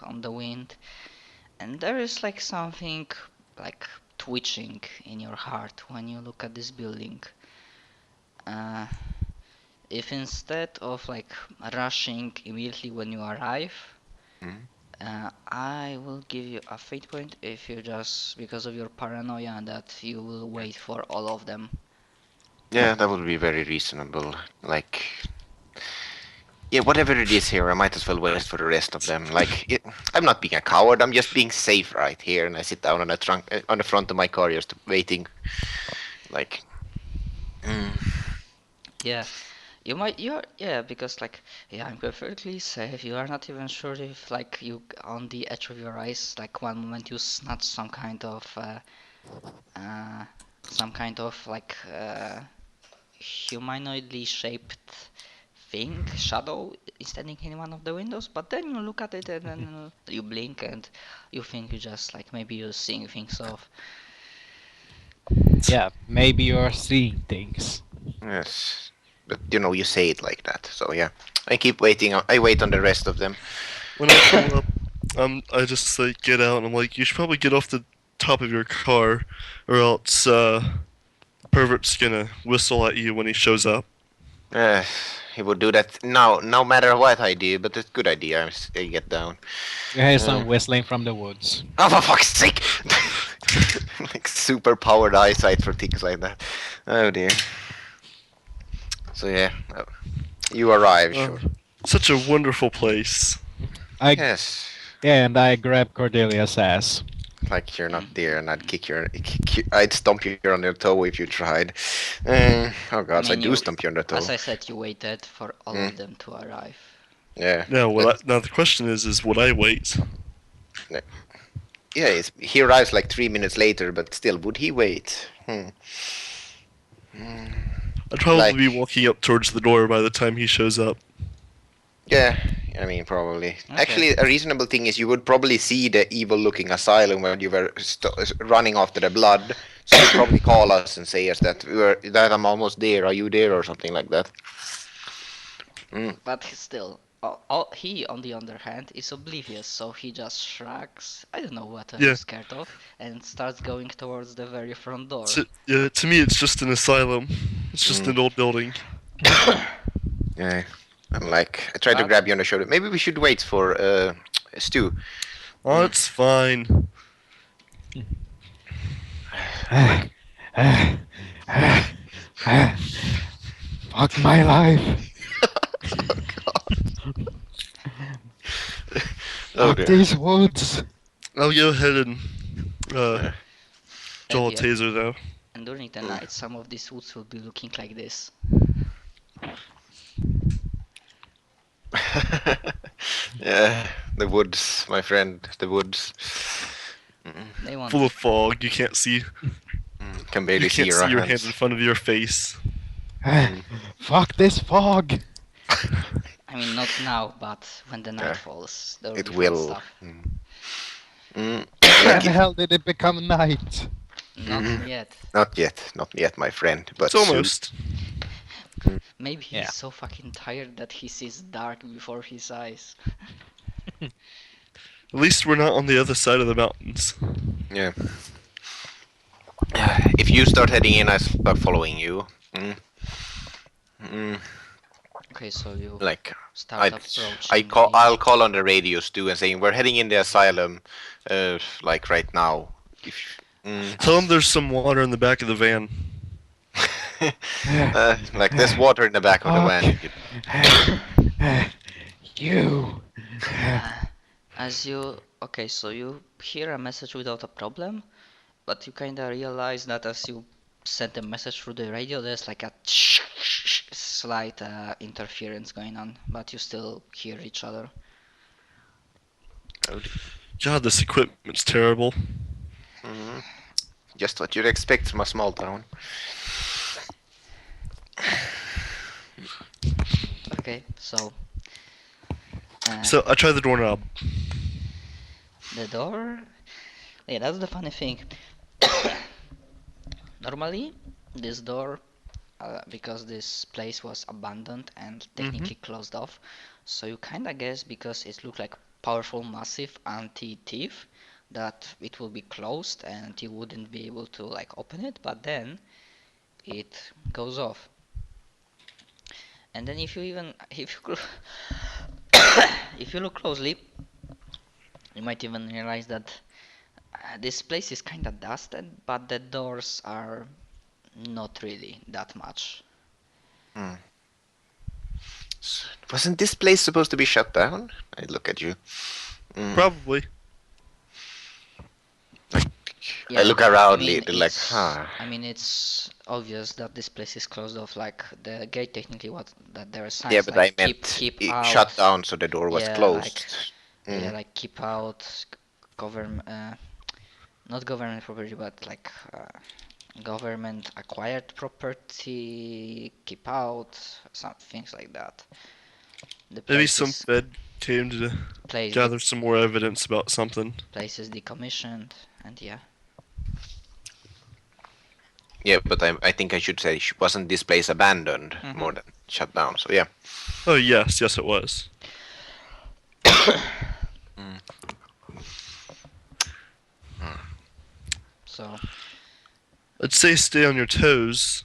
on the wind, and there is like something like twitching in your heart when you look at this building. Uh, if instead of like rushing immediately when you arrive, Mhm. I will give you a fate point if you just, because of your paranoia, that you will wait for all of them. Yeah, that would be very reasonable. Like, yeah, whatever it is here, I might as well wait for the rest of them. Like, I'm not being a coward. I'm just being safe right here, and I sit down on the trunk, on the front of my car, just waiting. Like, mm, Yeah, yeah, because like, yeah, I'm perfectly safe. You are not even sure if like you on the edge of your eyes, like one moment you snatch uh, some kind of like humanoidly shaped thing, shadow, is standing in one of the windows, but then you look at it and then you blink and you think you just like maybe you're seeing things of. Yeah, maybe you're seeing things. yes, but you say it like that. So yeah, I keep waiting. I wait on the rest of them. When I pull up, I just like get out and I'm like, you should probably get off the top of your car, or else pervert's gonna whistle at you when he shows up. Uh, he would do that now, no matter what I do. But it's a good idea. I get down. You hear some whistling from the woods. Oh, for fuck's sake! Like super powered eyesight for things like that. Oh dear. So yeah, you arrive, Oh, sure. such a wonderful place. Yes. Yeah, and I grab Cordelia's ass. Like you're not there, and I'd I'd stomp you on your toe if you tried. Oh god, I mean, do stomp you on the toe. As I said, you waited for all of them to arrive. Yeah. Now, now the question is would I wait? Yeah, he arrives like 3 minutes later, but still, would he wait? I'd probably be walking up towards the door by the time he shows up. Yeah, I mean, probably. Okay. Actually, a reasonable thing is you would probably see the evil-looking asylum when you were running after the blood. So you'd probably call us and say us that that I'm almost there. Are you there, or something like that? But still, he on the other hand is oblivious, so he just shrugs. I don't know what I'm Yeah. scared of, and starts going towards the very front door. To me, it's just an asylum. It's just an old building. Yeah. I'm like, I tried to But- grab you on the shoulder. Maybe we should wait for Stu. Oh, it's fine. Fuck my life. Oh Fuck dear. these woods. I'll go ahead and Yeah. draw a And, yeah, taser though. and during the night, some of these woods will be looking like this. Yeah, the woods, my friend, the woods. They want. Full of fog. You can't see. Can barely You can't see see your hand hands. in front of your face. Fuck this fog. I mean, not now, but when the night Yeah. falls, there will It be fun will. stuff. When Like the hell did it become night? Not yet. not yet, my friend. But It's almost. Maybe he's Yeah. so fucking tired that he sees dark before his eyes. At least we're not on the other side of the mountains. Soon. Yeah. If you start heading in, I start following you. Okay, so you Like start approaching. I'll call on the radios too and saying we're heading in the asylum, like right now. Tell them there's some water in the back of the van. Like there's water in the back of the van. You. As you okay, so you hear a message without a problem, but you kinda realize that as you send a message through the radio, there's like a slight interference going on, but you still hear each other. God, this equipment's terrible. Just what you'd expect from a small town. Okay, so So I tried the doorknob. the door. Yeah, that's the funny thing. Normally, this door, because this place was abandoned and technically closed off, so you kinda guess because it looked like powerful, massive anti-thief that it will be closed and you wouldn't be able to like open it, but then it goes off. And then if you if you look closely, you might even realize that this place is kind of dusted, but the doors are not really that much. Wasn't this place supposed to be shut down? I look at you. Probably. I look I around mean, it like, huh. I mean, it's obvious that this place is closed off. Like the gate, technically, what that there are signs Yeah, but like I meant keep it out. shut down, so the door was Yeah, closed. yeah, like keep out, government, not government property, but like government acquired property, keep out, some things like that. The Maybe place some is Fed came to place gather some more evidence about something. place is decommissioned, and yeah. Yeah, but I think I should say, wasn't this place abandoned more than shut down? So yeah. Oh yes, yes it was. So I'd say stay on your toes,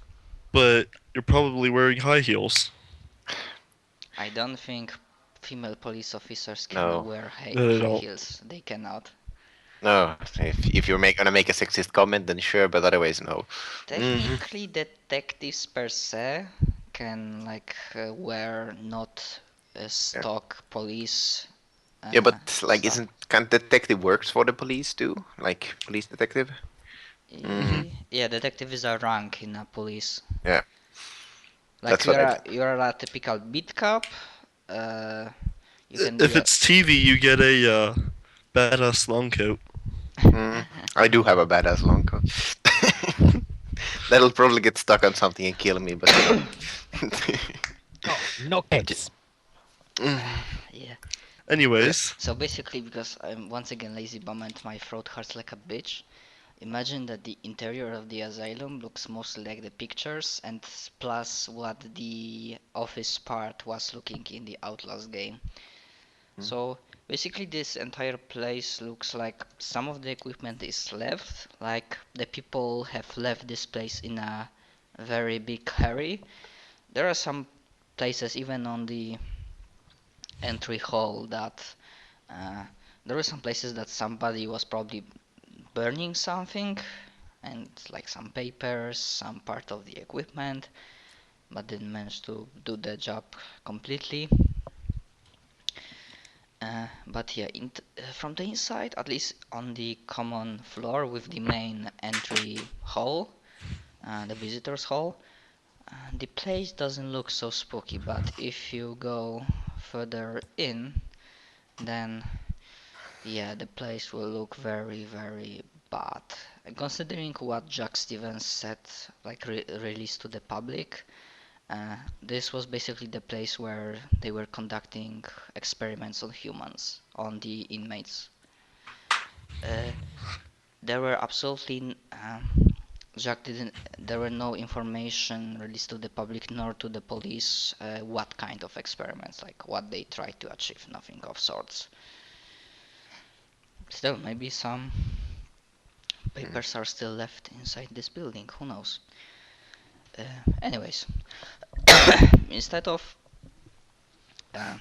but you're probably wearing high heels. I don't think female police officers can No. wear No, they high don't. heels. They cannot. No, if you're gonna make a sexist comment, then sure, but otherwise, no. Technically, detectives per se can like wear not stock police. Yeah, but like, Stuff. can't detective works for the police too? Like police detective? Yeah, detective is a rank in a police. Yeah. Like That's what I think. you are a typical beat cop. You can be If a. it's TV, you get a badass long coat. I do have a badass long coat. That'll probably get stuck on something and kill me, but you know. Oh, no case. Yeah. Anyways, So basically, because I'm once again lazy bum and my throat hurts like a bitch, imagine that the interior of the asylum looks mostly like the pictures and plus what the office part was looking in the Outlast game. So basically this entire place looks like some of the equipment is left, like the people have left this place in a very big hurry. There are some places even on the entry hall that there were some places that somebody was probably burning something and like some papers, some part of the equipment, but didn't manage to do the job completely. But yeah, from the inside, at least on the common floor with the main entry hall, the visitors hall, the place doesn't look so spooky, but if you go further in, then yeah, the place will look very, very bad. Considering what Jack Stevens said, like released to the public, this was basically the place where they were conducting experiments on humans, on the inmates. Uh, there were absolutely Jack didn't. There were no information released to the public nor to the police what kind of experiments, like what they tried to achieve. Nothing of sorts. Still, maybe some papers are still left inside this building. Who knows? Anyways, instead of uh,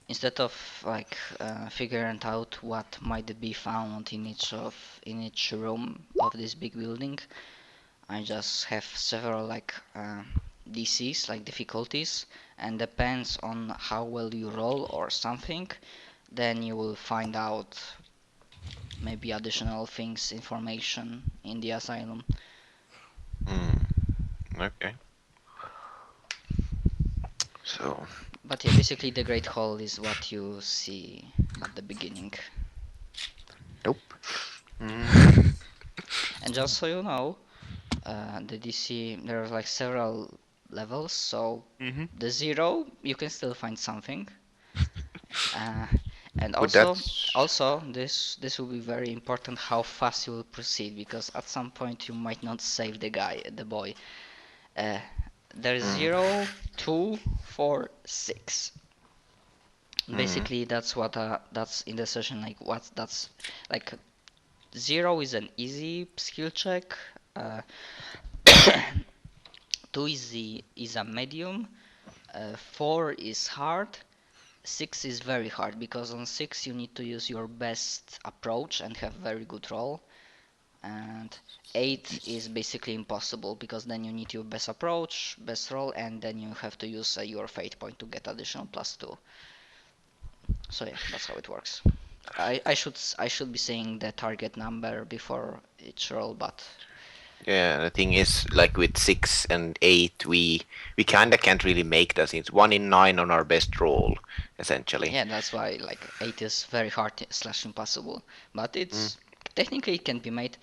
instead of like figuring out what might be found in each room of this big building, I just have several like DCs, like difficulties, and depends on how well you roll or something, then you will find out maybe additional things, information in the asylum. Okay. So. But yeah, basically the Great Hall is what you see at the beginning. Nope. And just so you know, the DC, there are like several levels, so the 0, you can still find something. And But also this will be very important how fast you will proceed, because at some point you might not save the boy. There's 0, 2, 4, 6. Basically, that's what that's in the session. Like what that's like. 0 is an easy skill check. Uh, 2 is a medium. 4 is hard. 6 is very hard because on 6 you need to use your best approach and have very good roll. And 8 is basically impossible because then you need your best approach, best roll, and then you have to use your fate point to get additional +2. So yeah, that's how it works. I should be saying the target number before each roll, but Yeah, the thing is, like with 6 and 8, we kinda can't really make that. It's 1 in 9 on our best roll, essentially. yeah, that's why like 8 is very hard / impossible. But it's technically it can be made.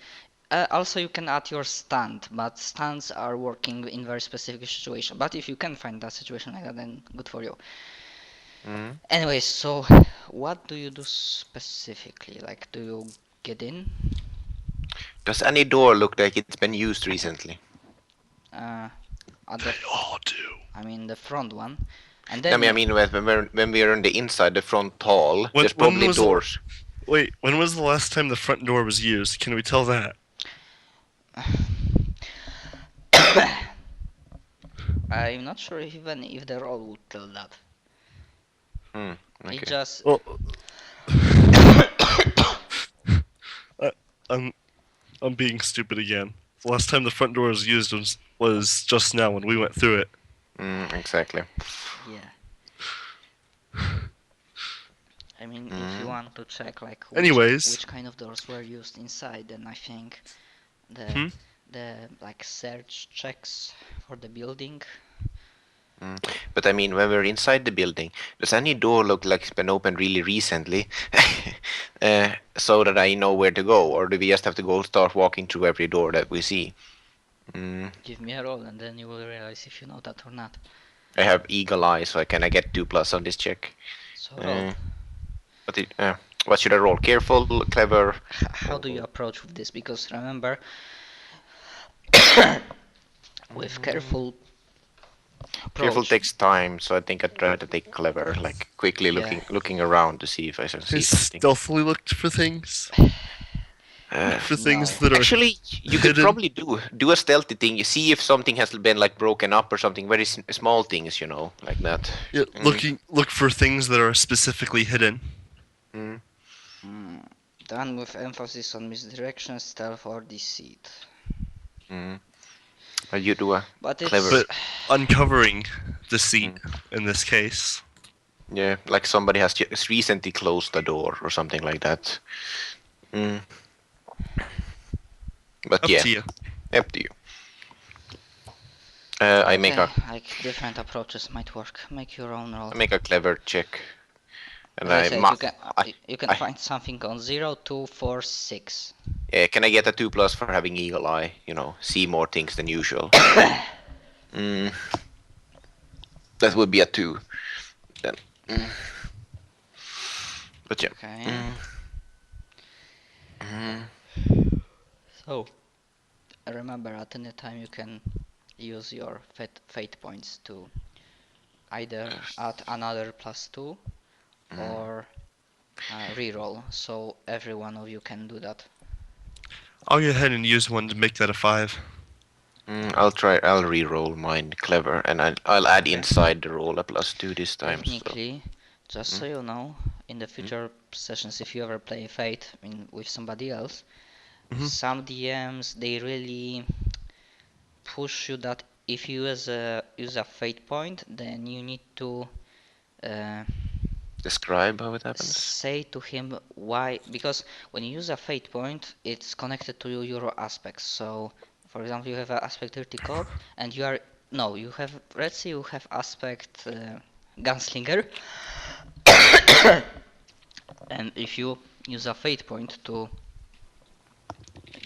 Also, you can add your stand, but stands are working in very specific situation. But if you can find that situation like that, then good for you. Mm. Anyway, so what do you do specifically? Like, do you get in? Does any door look like it's been used recently? At the, They all do. I mean the front one, and I then mean, when we're on the inside, the front hall, When- there's when probably was the- doors. Wait, when was the last time the front door was used? Can we tell that? I'm not sure even if the role would tell that. Okay. It just Well, I'm being stupid again. The last time the front door was used was just now when we went through it. Exactly. yeah. I mean, if you want to check like Anyways. which kind of doors were used inside, then I think the Hmm? the like search checks for the building. But I mean, when we're inside the building, does any door look like it's been opened really recently, so that I know where to go, or do we just have to go start walking through every door that we see? Give me a roll, and then you will realize if you know that or not. I have eagle eye, so can I get 2+ on this check? So roll. What should I roll? Careful, clever. How do you approach with this? Because remember, with careful approach, Careful takes time, so I think I try to take clever, like quickly Yeah. looking around to see if I can see Has something. stealthily looked for things? For things No. that are Actually, you could hidden? probably do a stealthy thing. You see if something has been like broken up or something. Very small things, like that. Yeah, look for things that are specifically hidden. Done with emphasis on misdirection, stealth, or deceit. You do a But it's clever. But uncovering deceit in this case. Yeah, like somebody has just recently closed the door or something like that. But Up yeah, to you. up to you. I make okay, like different approaches might work. Make your own roll. a clever check, and As I I, said, ma- you can I- find something on 0, 2, 4, 6. can I get a 2+ for having eagle eye? See more things than usual. That would be a 2. Then. But yeah. Okay. So, remember at any time you can use your fate points to either add another +2 or reroll. So every one of you can do that. I'll go ahead and use one to make that a 5. I'll re-roll mine clever, and I'll add inside the roll a +2 this time. So. Technically, just so you know, in the future sessions, if you ever play Fate with somebody else, some DMs they really push you that if you use a fate point, then you need to Describe how it happens. say to him why, because when you use a fate point, it's connected to your aspects. So, for example, you have an aspect 30 cop, and you have, let's say you have aspect gunslinger, and if you use a fate point to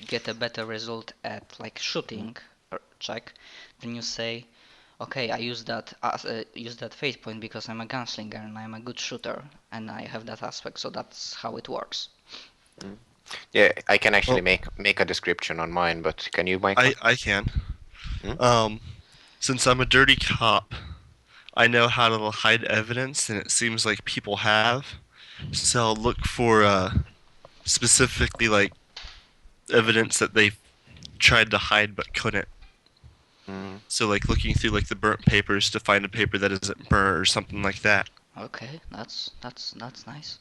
get a better result at like shooting check, then you say, okay, I use that fate point because I'm a gunslinger and I'm a good shooter and I have that aspect, so that's how it works. Yeah, I can actually make a description on mine, but can you, Michael? I can. Since I'm a dirty cop, I know how to hide evidence, and it seems like people have. So I'll look for specifically like evidence that they tried to hide but couldn't. Mm. So like looking through like the burnt papers to find a paper that isn't burnt or something like that. Okay, that's nice.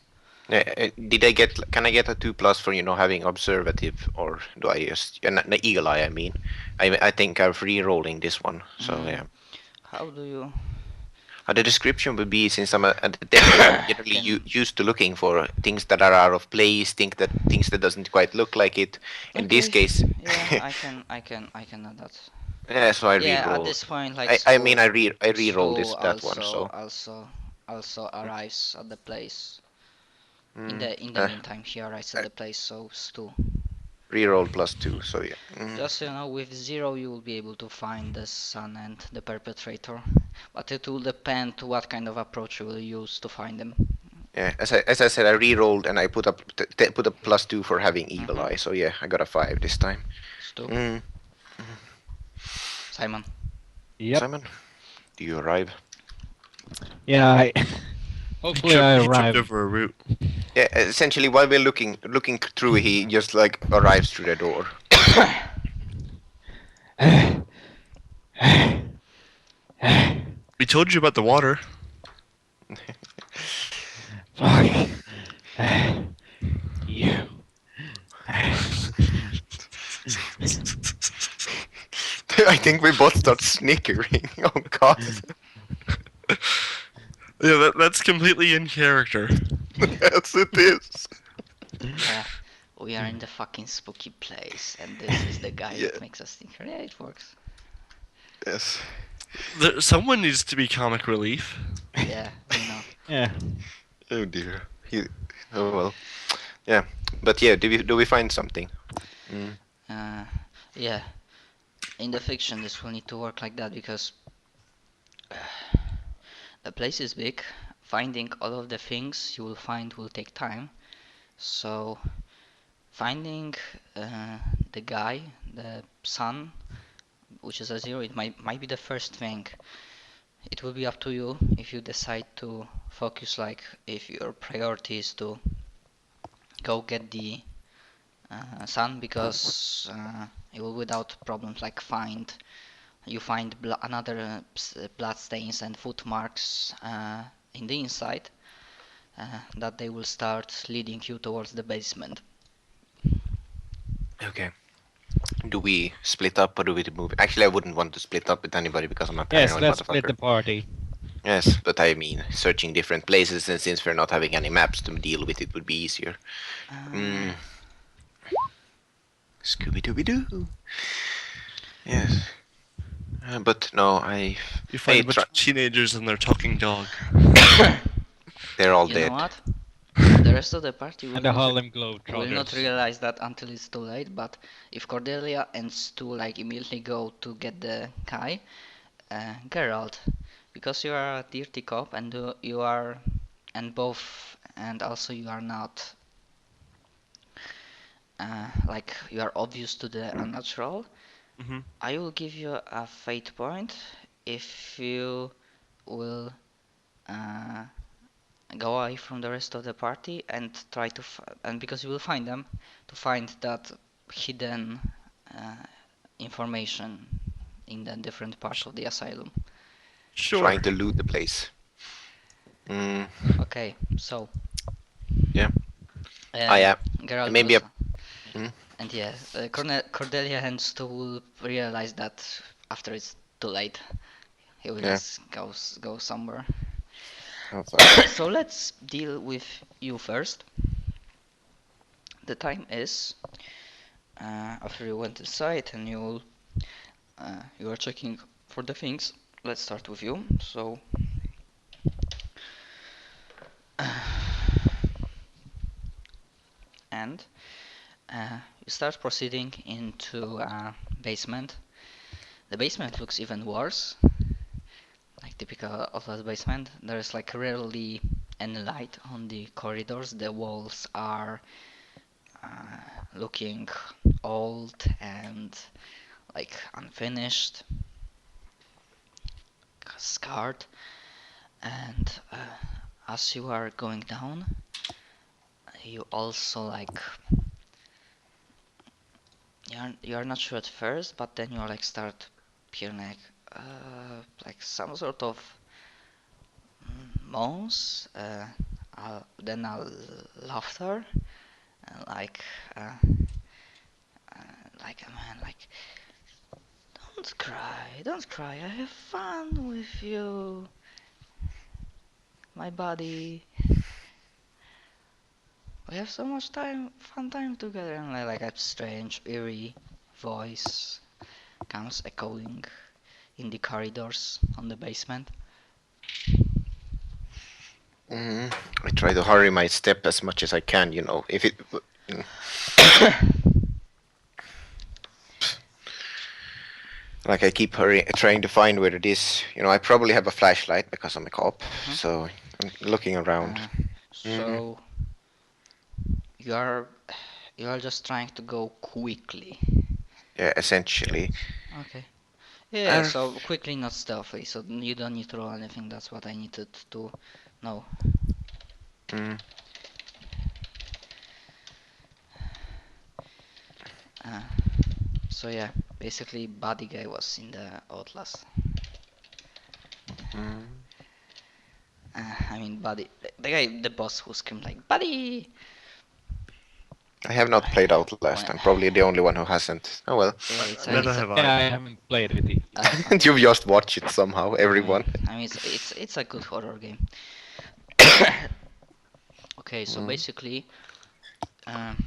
Yeah, did I get? Can I get a 2+ for having observative, or do I just the eagle eye? I mean, I think I'm re-rolling this one. So yeah, How do you the description would be, since I'm a detective, I'm generally can used to looking for things that are out of place, things that doesn't quite look like it. In this okay, case, yeah, I can add that. yeah, so I Yeah, at re-roll. this point, like I mean, I re-roll Stu this that one. So also arrives at the place. mm, In the meantime, he arrives at uh, the place. So Stu, re-roll +2. So yeah. just so you know, with 0 you will be able to find the son and the perpetrator, but it will depend what kind of approach you will use to find them. Yeah, as I said, I re-rolled and I put up put a +2 for having eagle Mhm. eye. So yeah, I got a 5 this time. Stu, Mm. Simon. Yep. Simon, do you arrive? Yeah, hopefully I He tripped arrive. over a root. Yeah, essentially while we're looking through, he just like arrives through the door. We told you about the water. Fuck. You. I think we both start snickering. Oh god. Yeah, that's completely in character. Yes, it is. Yeah, we are in the fucking spooky place, and this is the guy Yeah. that makes us think. Yeah, it works. Yes. Someone needs to be comic relief. Yeah, we know. Yeah. Oh dear. Oh well. Yeah. But yeah, do we find something? Mm. Yeah, in the fiction this will need to work like that because the place is big. Finding all of the things you will find will take time. So finding the guy, the son, which is a 0, it might be the first thing. It will be up to you if you decide to focus, like if your priority is to go get the son, because you will without problems like you find another blood stains and footmarks in the inside, that they will start leading you towards the basement. Okay. Do we split up or do we move? Actually, I wouldn't want to split up with anybody because I'm a Yes, paranoid let's split motherfucker. the party. Yes, but I mean, searching different places, and since we're not having any maps to deal with, it would be easier. Mm. Scooby-Dooby-Doo. Yes. But no, You find I a bunch of teenagers and their talking dog. they're all You dead. know what? The rest of the party And the Harlem will not Globetrotters. realize that until it's too late, but if Cordelia and Stu like immediately go to get the guy, Geralt, because you are a dirty cop and you are, and also you are not, like you are obvious to the unnatural, Hmm. I will give you a fate point if you will uh, go away from the rest of the party and try to and because you will find them, to find that hidden uh, information in the different parts of the asylum. Sure. Trying to loot the place. Mm, Okay, so yeah. Yeah. Geralt Maybe goes, Hmm? and yeah, Cordelia and Stu will realize that after it's too late. He will Yeah. just go somewhere. Oh, fuck. So let's deal with you first. The time is after you went inside and you are checking for the things. Let's start with you. So and you start proceeding into basement. The basement looks even worse, like typical of that basement. There is like rarely any light on the corridors. The walls are looking old and like unfinished, scarred. And as you are going down, you also like you're not sure at first, but then you like start hearing like some sort of moans, then a laughter, and like a man like, don't cry, I have fun with you, my buddy. We have so much fun time together, and like a strange, eerie voice comes echoing in the corridors on the basement. I try to hurry my step as much as I can, you know. If it. Like I keep trying to find where it is. You know, I probably have a flashlight because I'm a cop, so I'm looking around. So you're you're just trying to go quickly. Yeah, essentially. Okay. Yeah, Uh, so quickly, not stealthy. So you don't need to roll anything. That's what I needed to know. mm, Uh, so yeah, basically, body guy was in the Outlast. mm. I mean, buddy, the guy, the boss who screamed like, "Buddy!" I have not played Outlast. When- I'm probably the only one who hasn't. Oh well. Yeah, it's a, Neither it's a, have Yeah, I I. haven't played it either. You've just watched it somehow, everyone. I mean, it's a good horror game. Okay, so basically, um,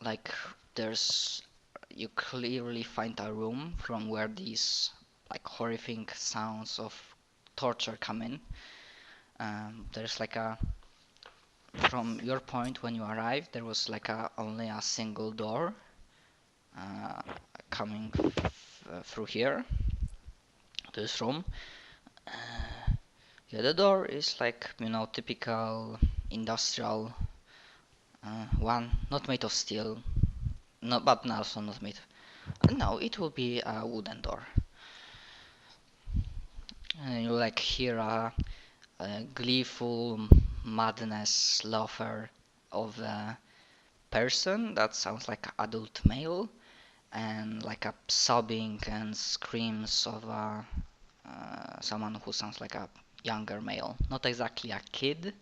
like there's you clearly find a room from where these like horrific sounds of torture come in. There's like a from your point when you arrived, there was like only a single door uh, coming through here to this room. Yeah, the door is like, typical industrial one, not made of steel, no, but also not made. No, it will be a wooden door. And you like hear a gleeful madness laughter of a person that sounds like adult male, and like a sobbing and screams of someone who sounds like a younger male. Not exactly a kid,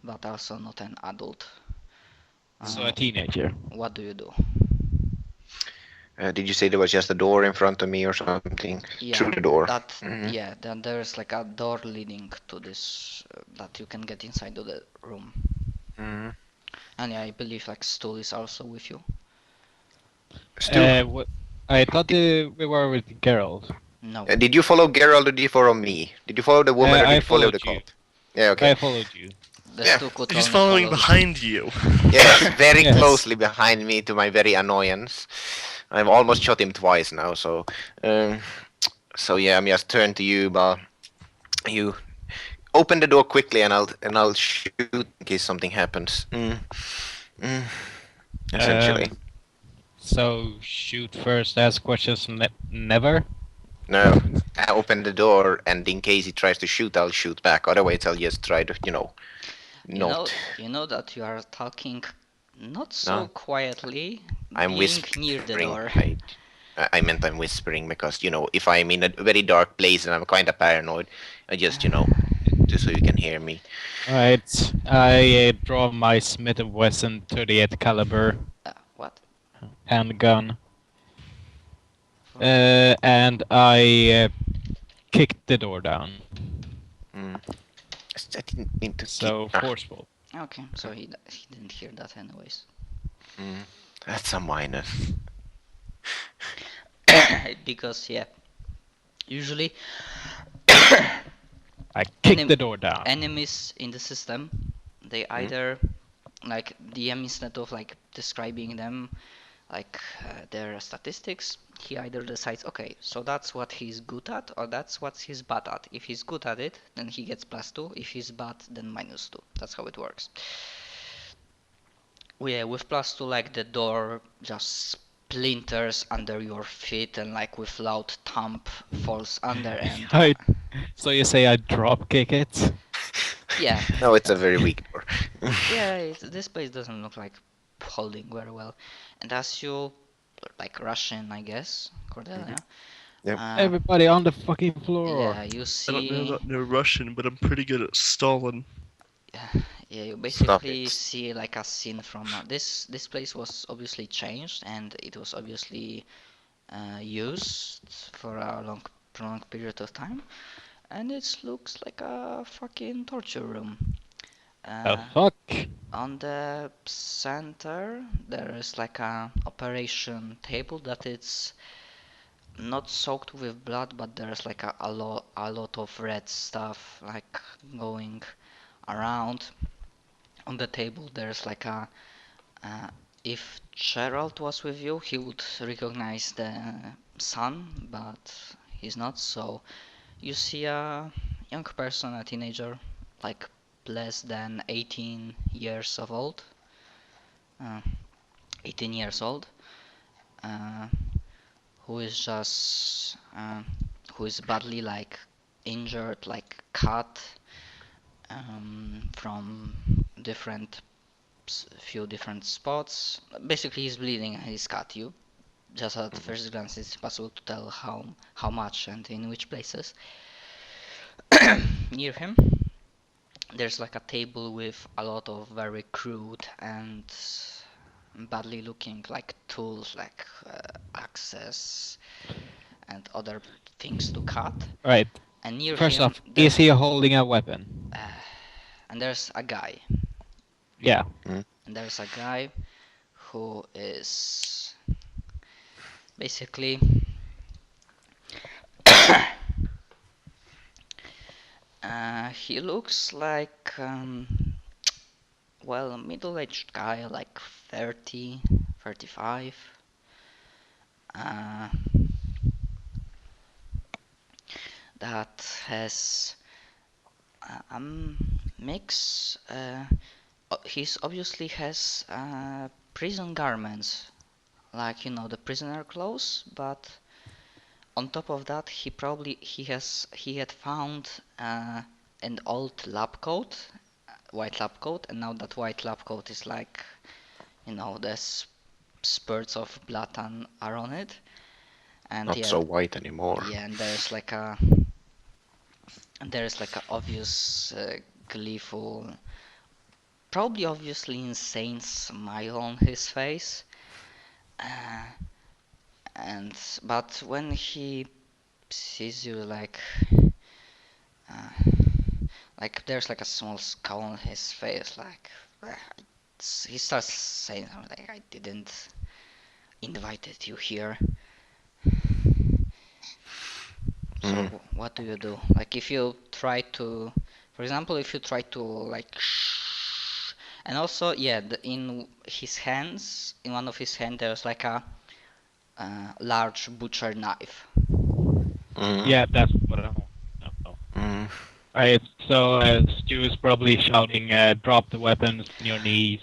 but also not an adult. So a teenager. What do you do? Did you say there was just a door in front of me or something? Yeah, Through the door. that Mhm. yeah, then there's like a door leading to this that you can get inside of the room. Mhm. And yeah, I believe like Stool is also with you. Stu, What? I thought we were with Geralt. No. did you follow Geralt or did you follow me? Did you follow the woman or I did you follow followed the you. cop? Yeah, okay. I followed you. The Yeah. Stu could He's only following follow behind you. Yes, very Yes. closely behind me to my very annoyance. I've almost shot him twice now, so yeah, I'm just turned to you, but you open the door quickly and I'll shoot in case something happens. Essentially. So shoot first, ask questions never. No, I open the door and in case he tries to shoot, I'll shoot back. Otherwise, I'll just try to, not. You know that you are talking not so No. quietly, I'm being whispering. near the door. I meant I'm whispering because, if I'm in a very dark place and I'm kind of paranoid, I just, just so you can hear me. Alright, I draw my Smith & Wesson 38 caliber What? handgun, and I kicked the door down. Mm. I didn't mean to So keep... forceful. Okay, so he didn't hear that anyways. That's a minus. Because yeah, usually I kicked the door down. enemies in the system, they either like DM, instead of like describing them like their statistics, he either decides, okay, so that's what he's good at or that's what he's bad at. If he's good at it, then he gets +2. If he's bad, then -2. That's how it works. Yeah, with +2, like the door just splinters under your feet and like with loud thump falls under and So you say I drop kick it? yeah. No, it's a very weak door. Yeah, this place doesn't look like holding very well. And as you like rush in, I guess, Cordelia. Yep. Everybody on the fucking floor. Yeah, you I don't know see. about no Russian, but I'm pretty good at stalling. Yeah, you Stop basically it. see like a scene from this place was obviously changed and it was obviously used for a prolonged period of time, and it looks like a fucking torture room. The fuck? On the center there is like a operation table that it's not soaked with blood, but there's like a lot of red stuff like going around. On the table there's like a if Gerald was with you he would recognize the son, but he's not, so you see a young person, a teenager, like less than 18 years of old, uh, 18 years old, uh, who is just who is badly like injured, like cut from different few different spots. Basically, he's bleeding and he's cut. You just at first glance, it's possible to tell how much and in which places. Near him, there's like a table with a lot of very crude and badly looking like tools, like axes and other things to cut. Right. And near First him, off, is he holding a weapon? and there's a guy. Yeah. And there's a guy who is basically he looks like well, middle-aged guy, like 30, 35. That has a mix. He's obviously has prison garments, like the prisoner clothes, but on top of that, he had found an old lab coat, white lab coat, and now that white lab coat is like, there's spurts of blood are on it, and Not yeah, so white anymore. yeah, and there's like a obvious gleeful, probably obviously insane smile on his face, and but when he sees you uh, like there's like a small scowl on his face, like he starts saying something like, I didn't invited you here. So what do you do? Like if you try to, for example, if you try to like and also yeah, in his hands, in one of his hands there's like a large butcher knife. Yeah, that's what I want. Alright, so Stu is probably shouting, drop the weapons on your knees.